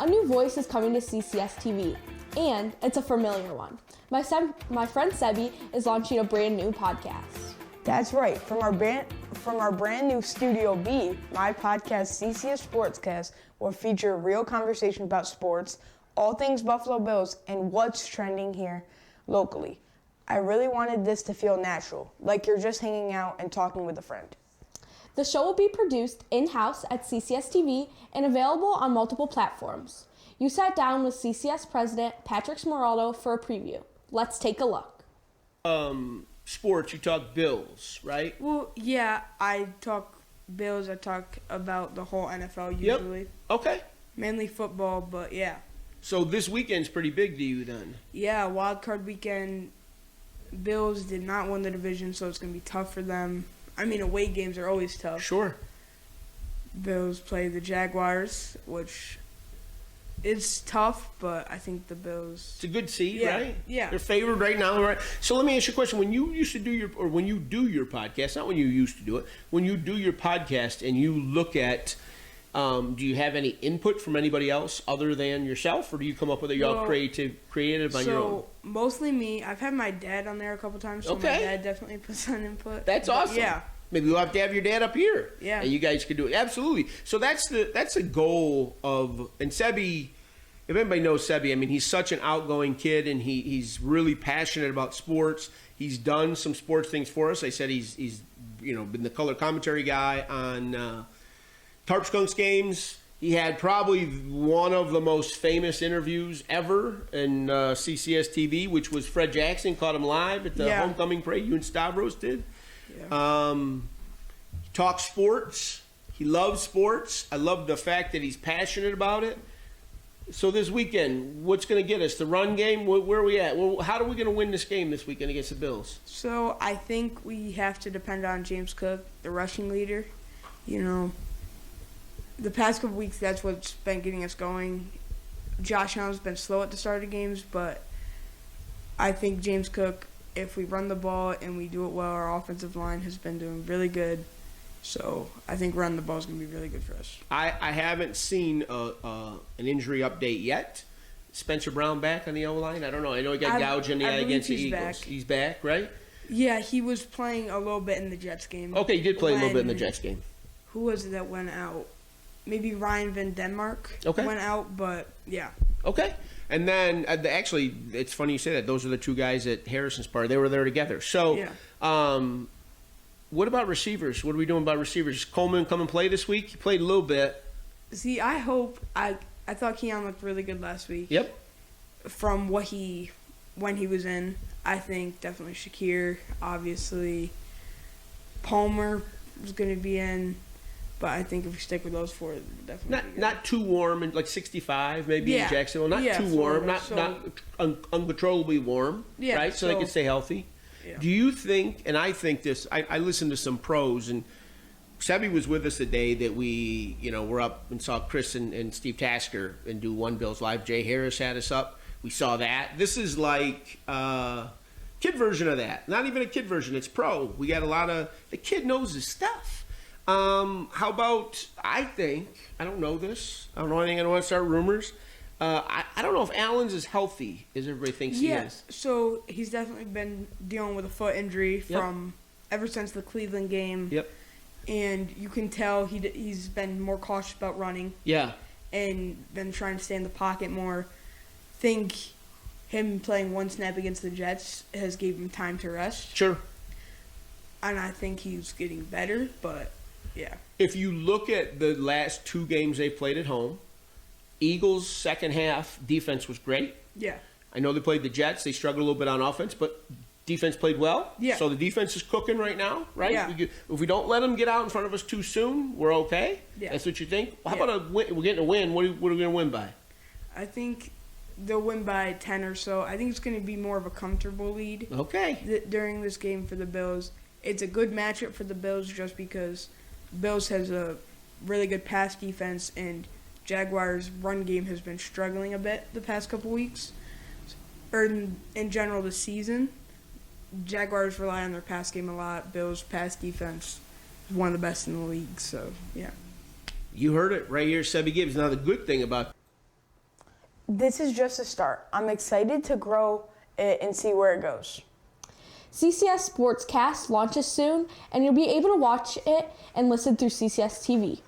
A new voice is coming to CCS-TV, and it's a familiar one. My friend Sebi is launching a brand new podcast. That's right. From our brand new Studio B, my podcast CCS Sportscast will feature a real conversation about sports, all things Buffalo Bills, and what's trending here locally. I really wanted this to feel natural, like you're just hanging out and talking with a friend. The show will be produced in-house at CCS-TV and available on multiple platforms. You sat down with CCS President Patrick Smeraldo for a preview. Let's take a look. Sports, you talk Bills, right? Well, yeah, I talk Bills. I talk about the whole NFL usually. Yep. Okay. Mainly football, but yeah. So this weekend's pretty big to you then? Yeah, wild card weekend. Bills did not win the division, so it's going to be tough for them. I mean, away games are always tough. Sure. Bills play the Jaguars, which is tough, but I think the Bills... It's a good seed, yeah, right? Yeah. They're favored right now, right? So let me ask you a question. When you used to do when you do your podcast, not when you used to do it, when you do your podcast and you look at, do you have any input from anybody else other than yourself, or do you come up with it all creative on your own? So, mostly me. I've had my dad on there a couple times, so my dad definitely puts on input. That's awesome. Yeah. Maybe we'll have to have your dad up here. Yeah. And you guys could do it. Absolutely. So that's the goal of, and Sebi, if anybody knows Sebi, I mean, he's such an outgoing kid, and he's really passionate about sports. He's done some sports things for us. I said he's been the color commentary guy on Tarp Skunks games. He had probably one of the most famous interviews ever in CCS-TV, which was Fred Jackson caught him live at the homecoming parade. You and Stavros did. Yeah. He talks sports. He loves sports. I love the fact that he's passionate about it. So this weekend, what's going to get us? The run game? Where are we at? Well, how are we going to win this game this weekend against the Bills? So I think we have to depend on James Cook, the rushing leader. You know, the past couple weeks, that's what's been getting us going. Josh Allen's been slow at the start of games, but I think James Cook, if we run the ball and we do it well, our offensive line has been doing really good. So I think running the ball is going to be really good for us. I haven't seen an injury update yet. Spencer Brown back on the O-line? I don't know. I know he got gouged in the eye against the Eagles. Back. He's back, right? Yeah, he was playing a little bit in the Jets game. Okay, he did play a little bit in the Jets game. Who was it that went out? Maybe Ryan Van Denmark went out, but yeah. Okay. And then, actually, it's funny you say that. Those are the two guys at Harrison's party. They were there together. So, what about receivers? What are we doing about receivers? Is Coleman come and play this week? He played a little bit. See, I hope. I thought Keon looked really good last week. Yep. From when he was in, I think definitely Shakir, obviously. Palmer was going to be in. But I think if we stick with those four, definitely not too warm, and like 65 maybe in Jacksonville. Not too warm, not uncontrollably warm, right? So they can stay healthy. Yeah. Do you think? And I think this. I listened to some pros, and Sebi was with us the day that we, were up and saw Chris and Steve Tasker and do One Bills Live. Jay Harris had us up. We saw that. This is like kid version of that. Not even a kid version. It's pro. We got a lot of the kid knows his stuff. How about, I don't know this. I don't know anything. I don't want to start rumors. I don't know if Allen's as healthy as everybody thinks he is. So he's definitely been dealing with a foot injury from ever since the Cleveland game. Yep. And you can tell he's been more cautious about running. Yeah. And been trying to stay in the pocket more. Think him playing one snap against the Jets has gave him time to rest. Sure. And I think he's getting better, but... yeah. If you look at the last two games they played at home, Eagles' second half defense was great. Yeah. I know they played the Jets. They struggled a little bit on offense, but defense played well. Yeah. So the defense is cooking right now, right? Yeah. If we don't let them get out in front of us too soon, we're okay. Yeah. That's what you think? Well, how about a win? We're getting a win. What are we going to win by? I think they'll win by 10 or so. I think it's going to be more of a comfortable lead. Okay. During this game for the Bills. It's a good matchup for the Bills just because Bills has a really good pass defense, and Jaguars' run game has been struggling a bit the past couple weeks. Or in general this season, Jaguars rely on their pass game a lot. Bills' pass defense is one of the best in the league, so yeah. You heard it right here, Sebi Gibbs. Now the good thing about this is just a start. I'm excited to grow it and see where it goes. CCS Sportscast launches soon, and you'll be able to watch it and listen through CCS-TV.